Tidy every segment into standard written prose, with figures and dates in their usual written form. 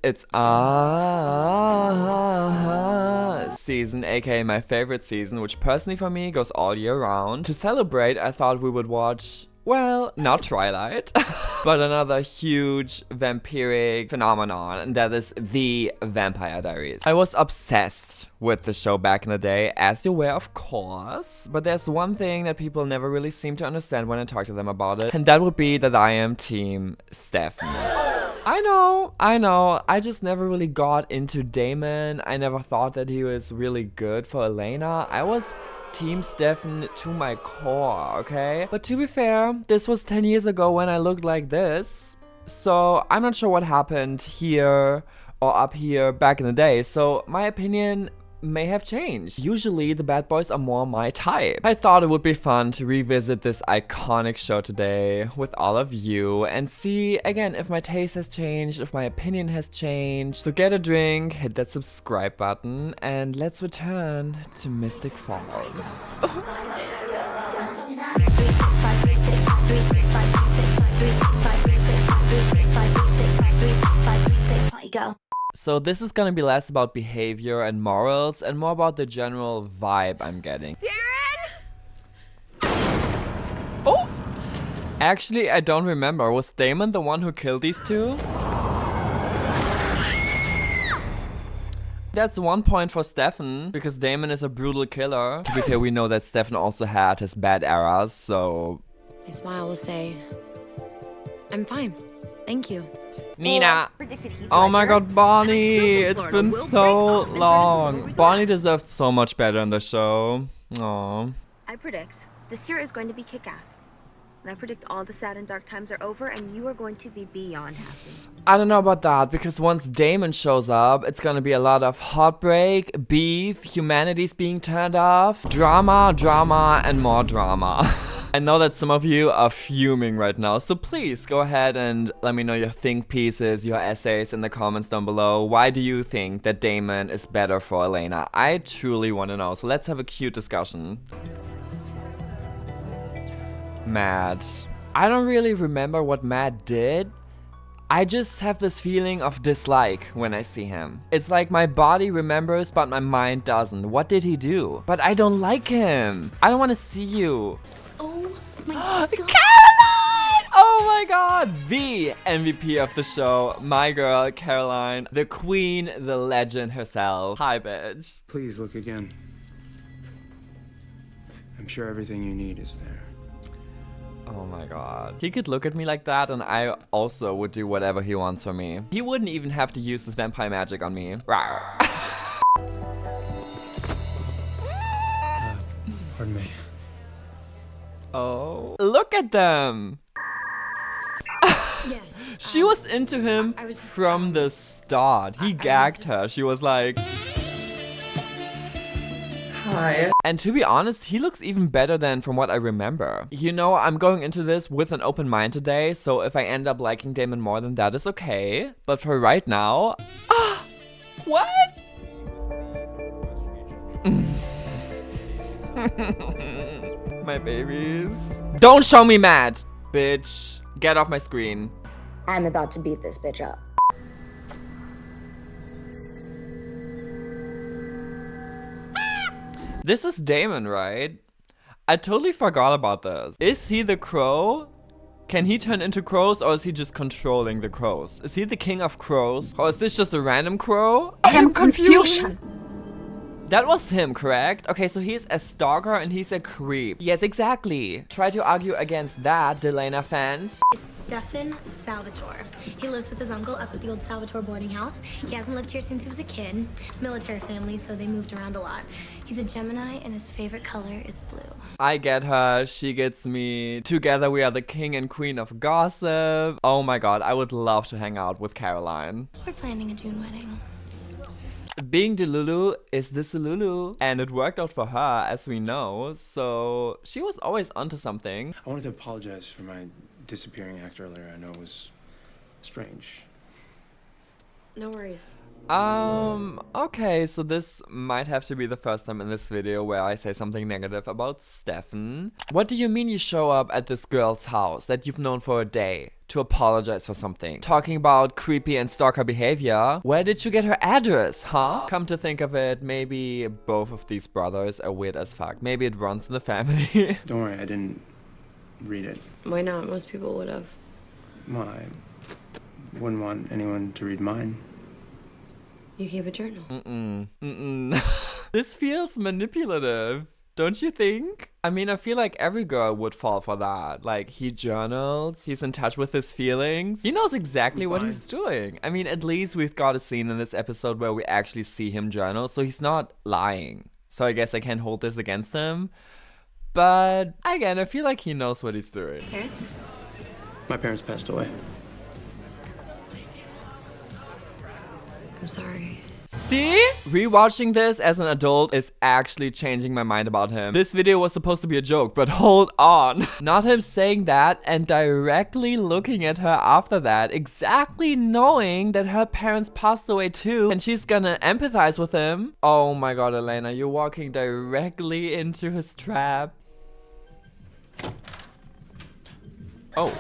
it's season, aka my favorite season, which personally for me goes all year round. To celebrate, I thought we would watch, well, not Twilight, but another huge vampiric phenomenon, and that is the Vampire Diaries. I was obsessed with the show back in the day, as you were, of course, but there's one thing that people never really seem to understand when I talk to them about it, and that would be that I am Team Stefan. I know, I just never really got into Damon. I never thought that he was really good for Elena. I was Team Stefan to my core, okay? But to be fair, this was 10 years ago when I looked like this, so I'm not sure what happened here or up here back in the day, so my opinion may have changed. Usually the bad boys are more my type. I thought it would be fun to revisit this iconic show today with all of you and see again if my taste has changed, if my opinion has changed. So get a drink, hit that subscribe button, and let's return to Mystic Falls. So this is gonna be less about behavior and morals and more about the general vibe I'm getting. Darren! Oh! Actually, I don't remember. Was Damon the one who killed these two? That's 1 point for Stefan, because Damon is a brutal killer. To be fair, we know that Stefan also had his bad eras, so... My smile will say, I'm fine. Thank you. Nina! Oh my god, Bonnie! It's been so long. Bonnie deserved so much better in the show. Aww. I predict this year is going to be kick-ass. And I predict all the sad and dark times are over and you are going to be beyond happy. I don't know about that, because once Damon shows up, it's gonna be a lot of heartbreak, beef, humanity's being turned off, drama, and more drama. I know that some of you are fuming right now, so please go ahead and let me know your think pieces, your essays in the comments down below. Why do you think that Damon is better for Elena? I truly want to know, so let's have a cute discussion. Matt. I don't really remember what Matt did. I just have this feeling of dislike when I see him. It's like my body remembers but my mind doesn't. What did he do? But I don't like him. I don't want to see you. Oh my god. Caroline! Oh my god! The MVP of the show. My girl, Caroline. The queen, the legend herself. Hi, bitch. Please look again. I'm sure everything you need is there. Oh my god. He could look at me like that and I also would do whatever he wants for me. He wouldn't even have to use his vampire magic on me. Pardon me. Oh. Look at them! Yes. She was into him I was just, from the start. He gagged her. She was like... Hi. And to be honest, he looks even better than from what I remember. You know, I'm going into this with an open mind today, so if I end up liking Damon more than that is okay. But for right now... What? My babies. Don't show me mad, bitch. Get off my screen. I'm about to beat this bitch up. This is Damon, right? I totally forgot about this. Is he the crow? Can he turn into crows or is he just controlling the crows? Is he the king of crows? Or is this just a random crow? I am confused. That was him, correct? Okay, so he's a stalker and he's a creep. Yes, exactly. Try to argue against that, Delena fans. Stefan Salvatore. He lives with his uncle up at the old Salvatore boarding house. He hasn't lived here since he was a kid. Military family, so they moved around a lot. He's a Gemini and his favorite color is blue. I get her, she gets me. Together we are the king and queen of gossip. Oh my god, I would love to hang out with Caroline. We're planning a June wedding. Being Delulu is the Sululu, and it worked out for her, as we know, so she was always onto something. I wanted to apologize for my disappearing act earlier. I know it was strange. No worries. Okay, so this might have to be the first time in this video where I say something negative about Stefan. What do you mean you show up at this girl's house that you've known for a day to apologize for something. Talking about creepy and stalker behavior. Where did you get her address, huh? Come to think of it, maybe both of these brothers are weird as fuck. Maybe it runs in the family. Don't worry, I didn't read it. Why not? Most people would have. Well, I wouldn't want anyone to read mine. You keep a journal. This feels manipulative, don't you think? I mean, I feel like every girl would fall for that. Like, he journals, he's in touch with his feelings. He knows exactly what he's doing. I mean, at least we've got a scene in this episode where we actually see him journal, so he's not lying. So I guess I can't hold this against him. But again, I feel like he knows what he's doing. Parents? My parents passed away. I'm sorry. See? Rewatching this as an adult is actually changing my mind about him. This video was supposed to be a joke, but hold on. Not him saying that and directly looking at her after that, exactly knowing that her parents passed away too, and she's gonna empathize with him. Oh my god, Delena, you're walking directly into his trap. Oh,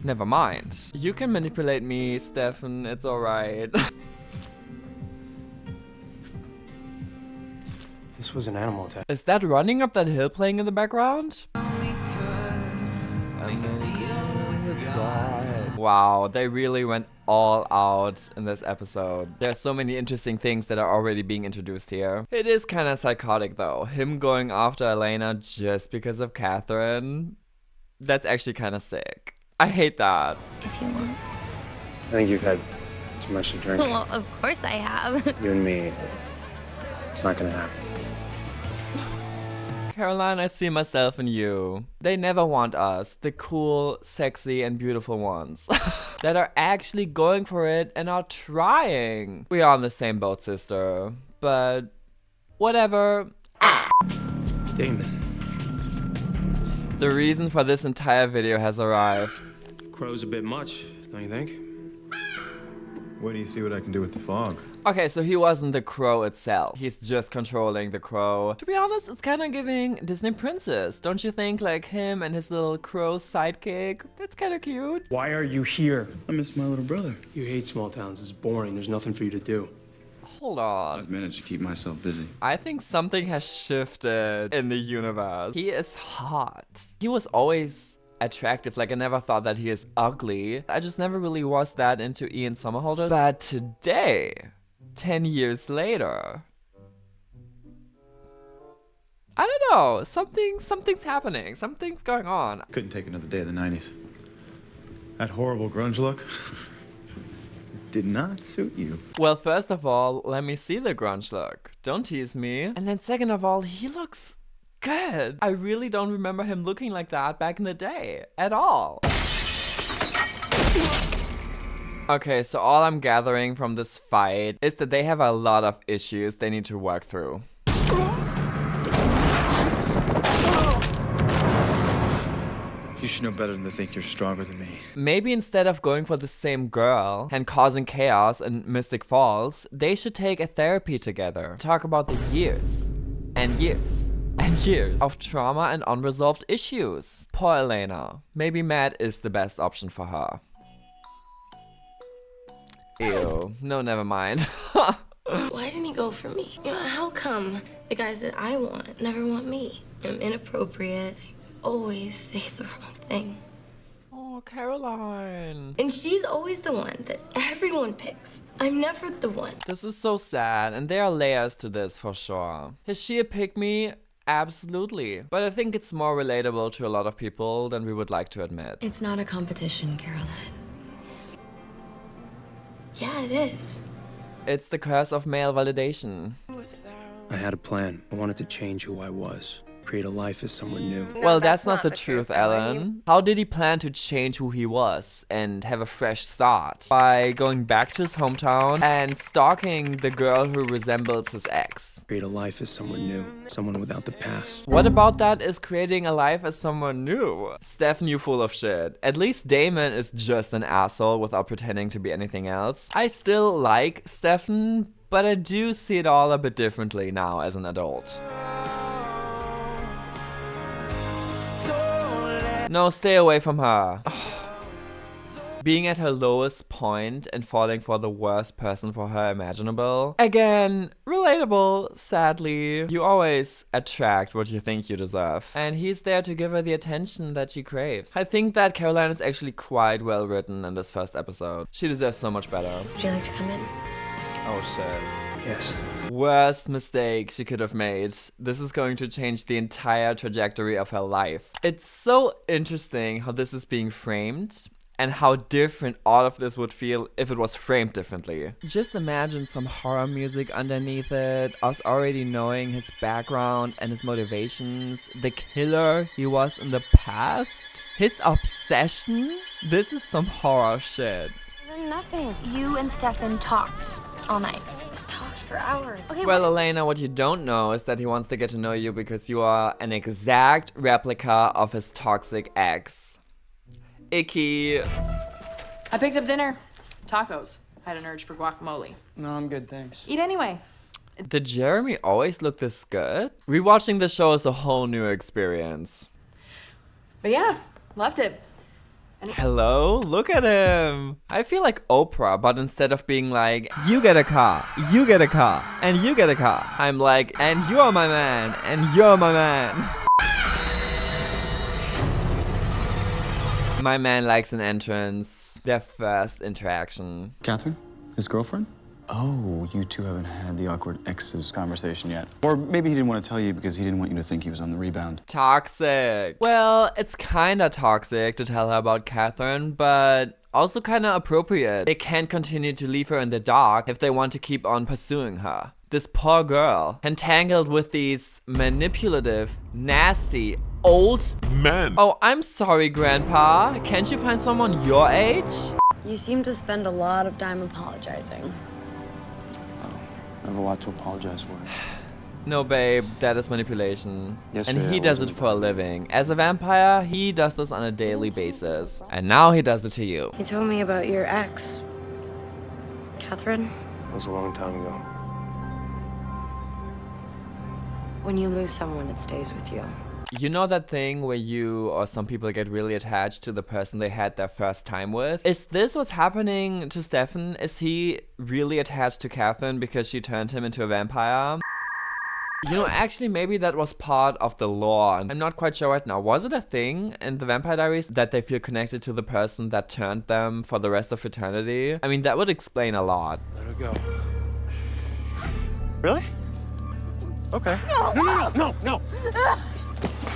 never mind. You can manipulate me, Stefan, it's alright. This was an animal attack. Is that Running Up That Hill playing in the background? Wow, they really went all out in this episode. There's so many interesting things that are already being introduced here. It is kind of psychotic though. Him going after Elena just because of Catherine. That's actually kind of sick. I hate that. If you want. I think you've had too much to drink. Well, of course I have. You and me, it's not gonna happen. Caroline, I see myself in you. They never want us, the cool, sexy, and beautiful ones that are actually going for it and are trying. We are on the same boat, sister. But whatever. Damon. The reason for this entire video has arrived. Crow's a bit much, don't you think? Wait do you see what I can do with the fog? Okay, so he wasn't the crow itself. He's just controlling the crow. To be honest, it's kind of giving Disney Princess. Don't you think? Like him and his little crow sidekick. That's kind of cute. Why are you here? I miss my little brother. You hate small towns. It's boring. There's nothing for you to do. Hold on. I've managed to keep myself busy. I think something has shifted in the universe. He is hot. He was always attractive. Like, I never thought that he is ugly. I just never really was that into Ian Somerhalder. But today, 10 years later, I don't know. Something's happening. Something's going on. Couldn't take another day of the 90s. That horrible grunge look did not suit you. Well, first of all, let me see the grunge look. Don't tease me. And then second of all, he looks good. I really don't remember him looking like that back in the day at all. Okay, so all I'm gathering from this fight is that they have a lot of issues they need to work through. You should know better than to think you're stronger than me. Maybe instead of going for the same girl and causing chaos in Mystic Falls, they should take a therapy together. Talk about the years and years and years of trauma and unresolved issues. Poor Elena. Maybe Matt is the best option for her. Ew. No, never mind. Why didn't he go for me? You know, how come the guys that I want never want me? I'm inappropriate. I always say the wrong thing. Oh, Caroline. And she's always the one that everyone picks. I'm never the one. This is so sad, and there are layers to this for sure. Is she a pick-me? Absolutely. But I think it's more relatable to a lot of people than we would like to admit. It's not a competition, Caroline. Yeah, it is. It's the curse of male validation. I had a plan. I wanted to change who I was. Create a life as someone new. Well, that's not the truth, Ellen. How did he plan to change who he was and have a fresh start? By going back to his hometown and stalking the girl who resembles his ex. Create a life as someone new. Someone without the past. What about that is creating a life as someone new? Stefan, you full of shit. At least Damon is just an asshole without pretending to be anything else. I still like Stefan, but I do see it all a bit differently now as an adult. No, stay away from her. Being at her lowest point and falling for the worst person for her imaginable. Again, relatable, sadly. You always attract what you think you deserve. And he's there to give her the attention that she craves. I think that Caroline is actually quite well written in this first episode. She deserves so much better. Would you like to come in? Oh shit. Yes. Worst mistake she could have made. This is going to change the entire trajectory of her life. It's so interesting how this is being framed and how different all of this would feel if it was framed differently. Just imagine some horror music underneath it, us already knowing his background and his motivations, the killer he was in the past, his obsession. This is some horror shit. Nothing. You and Stefan talked all night. Just talked for hours. Okay, Well, Elena, what you don't know is that he wants to get to know you because you are an exact replica of his toxic ex. Icky. I picked up dinner. Tacos. Had an urge for guacamole. No, I'm good, thanks. Eat anyway. Did Jeremy always look this good? Rewatching the show is a whole new experience. But yeah, loved it. Hello? Look at him. I feel like Oprah, but instead of being like, you get a car, you get a car, and you get a car, I'm like, and you're my man, and you're my man. My man likes an entrance. Their first interaction. Catherine? His girlfriend? Oh, you two haven't had the awkward exes conversation yet. Or maybe he didn't want to tell you because he didn't want you to think he was on the rebound. Toxic. Well, it's kinda toxic to tell her about Catherine, but also kinda appropriate. They can't continue to leave her in the dark if they want to keep on pursuing her. This poor girl, entangled with these manipulative, nasty, old men. Oh, I'm sorry, Grandpa. Can't you find someone your age? You seem to spend a lot of time apologizing. I have a lot to apologize for. No, babe, that is manipulation. Yesterday And he I does it wasn't- for a living. As a vampire, he does this on a daily basis. And now he does it to you. You told me about your ex, Catherine. That was a long time ago. When you lose someone, it stays with you. You know that thing where you or some people get really attached to the person they had their first time with? Is this what's happening to Stefan? Is he really attached to Catherine because she turned him into a vampire? You know, actually, maybe that was part of the lore. I'm not quite sure right now. Was it a thing in the Vampire Diaries that they feel connected to the person that turned them for the rest of eternity? I mean, that would explain a lot. Let her go. Really? Okay. No!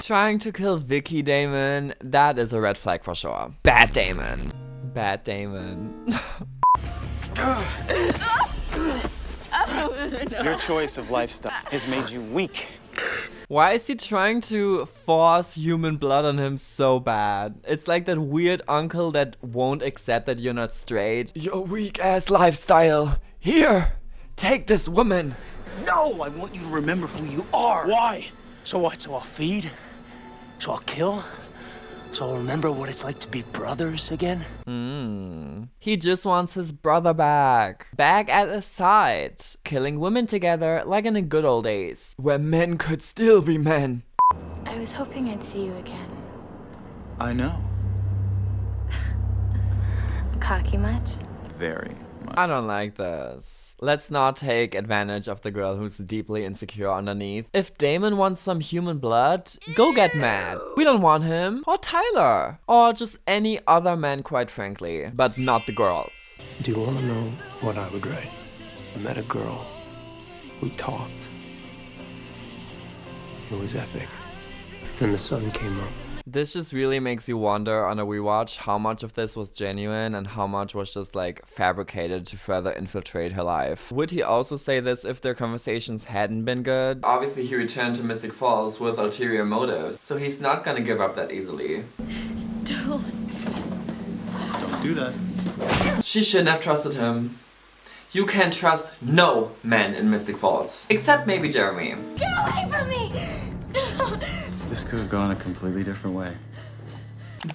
Trying to kill Vicky, Damon, that is a red flag for sure. Bad Damon. Bad Damon. Your choice of lifestyle has made you weak. Why is he trying to force human blood on him so bad? It's like that weird uncle that won't accept that you're not straight. Your weak ass lifestyle. Here, take this woman. No, I want you to remember who you are. Why? So what? So I'll feed? So I'll kill? So I'll remember what it's like to be brothers again? He just wants his brother back. Back at his side. Killing women together like in the good old days. Where men could still be men. I was hoping I'd see you again. I know. Cocky much? Very much. I don't like this. Let's not take advantage of the girl who's deeply insecure underneath. If Damon wants some human blood, go get mad. We don't want him. Or Tyler. Or just any other man, quite frankly. But not the girls. Do you want to know what I regret? I met a girl. We talked. It was epic. Then the sun came up. This just really makes you wonder on a rewatch how much of this was genuine and how much was just like fabricated to further infiltrate her life. Would he also say this if their conversations hadn't been good? Obviously he returned to Mystic Falls with ulterior motives, so he's not gonna give up that easily. Don't do that. She shouldn't have trusted him. You can't trust no man in Mystic Falls. Except maybe Jeremy. Get away from me! This could have gone a completely different way.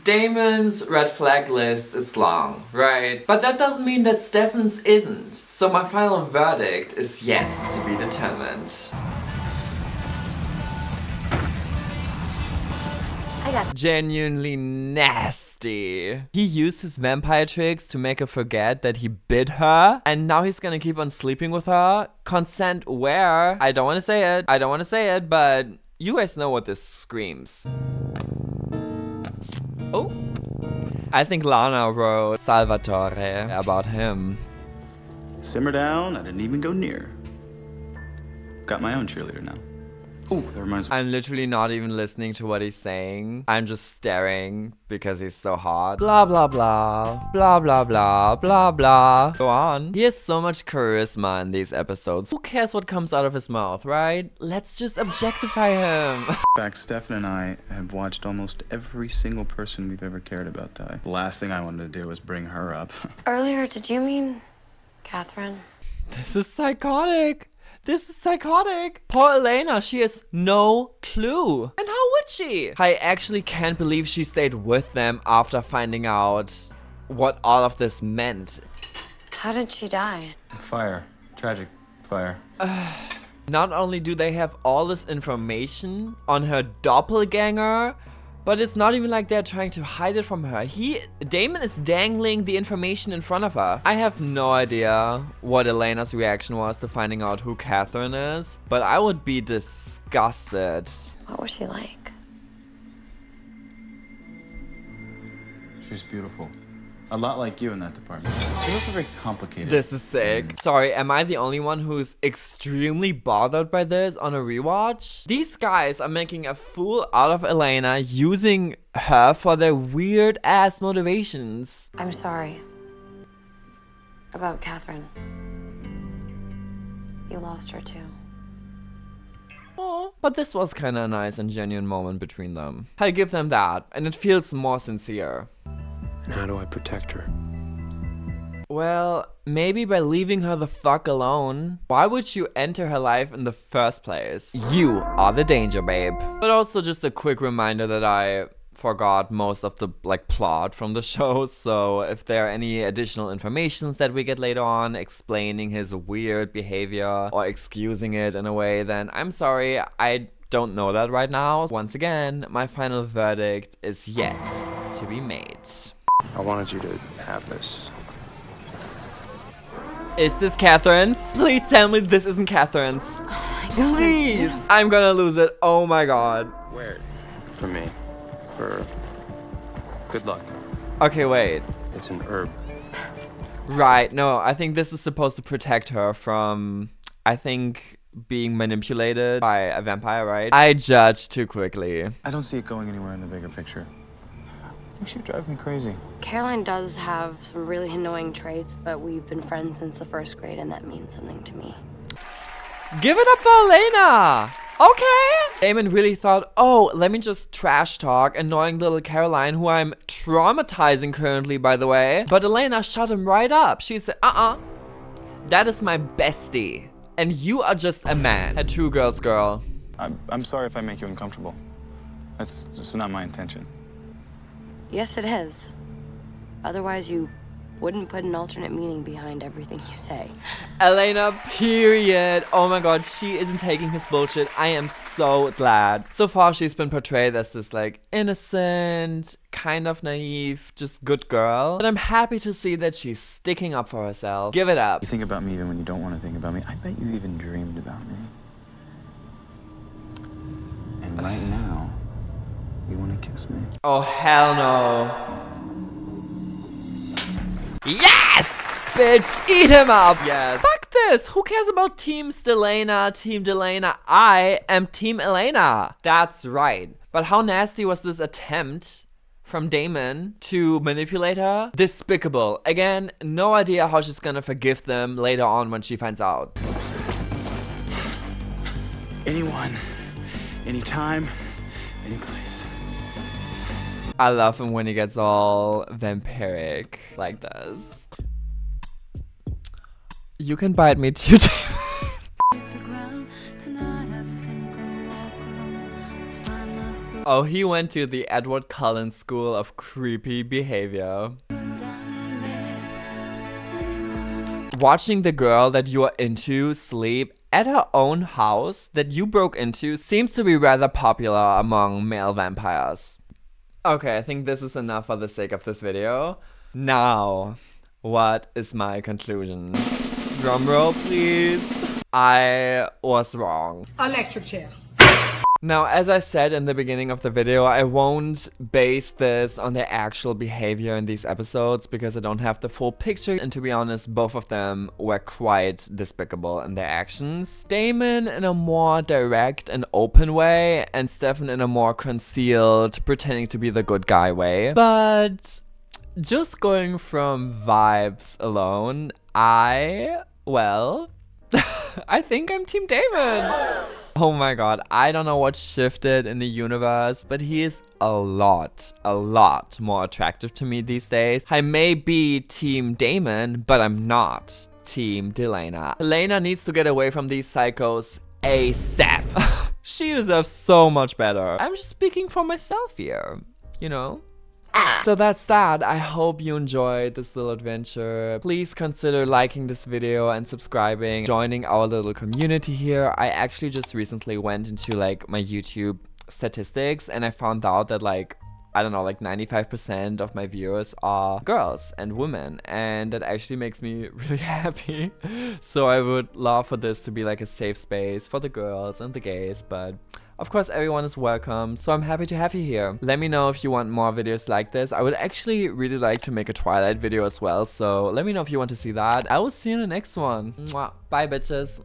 Damon's red flag list is long, right? But that doesn't mean that Stefan's isn't. So my final verdict is yet to be determined. I got Genuinely nasty. nasty. He used his vampire tricks to make her forget that he bit her, and now he's gonna keep on sleeping with her. Consent where? I don't want to say it, but you guys know what this screams. Oh. I think Lana wrote Salvatore about him. Simmer down, I didn't even go near. Got my own cheerleader now. Oh, that reminds me. I'm literally not even listening to what he's saying. I'm just staring because he's so hot. Blah, blah, blah. Blah, blah, blah. Blah, blah. Go on. He has so much charisma in these episodes. Who cares what comes out of his mouth, right? Let's just objectify him. In fact, Stefan and I have watched almost every single person we've ever cared about die. The last thing I wanted to do was bring her up. Earlier, did you mean Catherine? This is psychotic. This is psychotic. Poor Elena, she has no clue. And how would she? I actually can't believe she stayed with them after finding out what all of this meant. How did she die? Fire. Tragic fire. Not only do they have all this information on her doppelganger, but it's not even like they're trying to hide it from her. Damon is dangling the information in front of her. I have no idea what Elena's reaction was to finding out who Catherine is, but I would be disgusted. What was she like? She's beautiful. A lot like you in that department. She's also very complicated. This is sick. Sorry, am I the only one who's extremely bothered by this on a rewatch? These guys are making a fool out of Elena, using her for their weird ass motivations. I'm sorry. About Catherine. You lost her too. Oh, but this was kinda a nice and genuine moment between them. I give them that, and it feels more sincere. And how do I protect her? Well, maybe by leaving her the fuck alone. Why would you enter her life in the first place? You are the danger, babe. But also just a quick reminder that I forgot most of the plot from the show, so if there are any additional informations that we get later on explaining his weird behavior or excusing it in a way, then I'm sorry, I don't know that right now. Once again, my final verdict is yet to be made. I wanted you to have this. Is this Catherine's? Please tell me this isn't Catherine's. Please! I'm gonna lose it. Oh my god. Wear it for me. For good luck. Okay, wait. It's an herb. Right, no, I think this is supposed to protect her from, I think, being manipulated by a vampire, right? I judged too quickly. I don't see it going anywhere in the bigger picture. I think she'd drive me crazy. Caroline does have some really annoying traits, but we've been friends since the first grade, and that means something to me. Give it up for Elena! Okay! Damon really thought, oh, let me just trash talk annoying little Caroline, who I'm traumatizing currently, by the way. But Elena shut him right up. She said, that is my bestie. And you are just a man. A true girl's girl. I'm sorry if I make you uncomfortable. That's just not my intention. Yes, it is. Otherwise, you wouldn't put an alternate meaning behind everything you say. Elena, period. Oh my god, she isn't taking his bullshit. I am so glad. So far, she's been portrayed as this, innocent, kind of naive, just good girl. But I'm happy to see that she's sticking up for herself. Give it up. You think about me even when you don't want to think about me. I bet you even dreamed about me. And right now, you want to kiss me? Oh, hell no. Yes! Bitch, eat him up! Yes. Fuck this! Who cares about Team Stelena, Team Delena? I am Team Elena. That's right. But how nasty was this attempt from Damon to manipulate her? Despicable. Again, no idea how she's gonna forgive them later on when she finds out. Anyone, anytime, anyplace. I love him when he gets all vampiric like this. You can bite me too, Oh, he went to the Edward Cullen School of Creepy Behavior. Watching the girl that you are into sleep at her own house that you broke into seems to be rather popular among male vampires. Okay, I think this is enough for the sake of this video. Now, what is my conclusion? Drumroll, please. I was wrong. Electric chair. Now, as I said in the beginning of the video, I won't base this on their actual behavior in these episodes because I don't have the full picture, and to be honest, both of them were quite despicable in their actions. Damon in a more direct and open way, and Stefan in a more concealed, pretending to be the good guy way. But just going from vibes alone, I think I'm Team Damon. Oh my god, I don't know what shifted in the universe, but he is a lot more attractive to me these days. I may be Team Damon, but I'm not Team Delena. Delena needs to get away from these psychos ASAP. She deserves so much better. I'm just speaking for myself here, you know? So that's that. I hope you enjoyed this little adventure. Please consider liking this video and subscribing, joining our little community here. I actually just recently went into like my YouTube statistics and I found out that like, I don't know, like 95% of my viewers are girls and women, and that actually makes me really happy. So I would love for this to be like a safe space for the girls and the gays, but of course everyone is welcome, so I'm happy to have you here. Let me know if you want more videos like this. I would actually really like to make a Twilight video as well, so let me know if you want to see that. I will see you in the next one. Mwah. Bye bitches.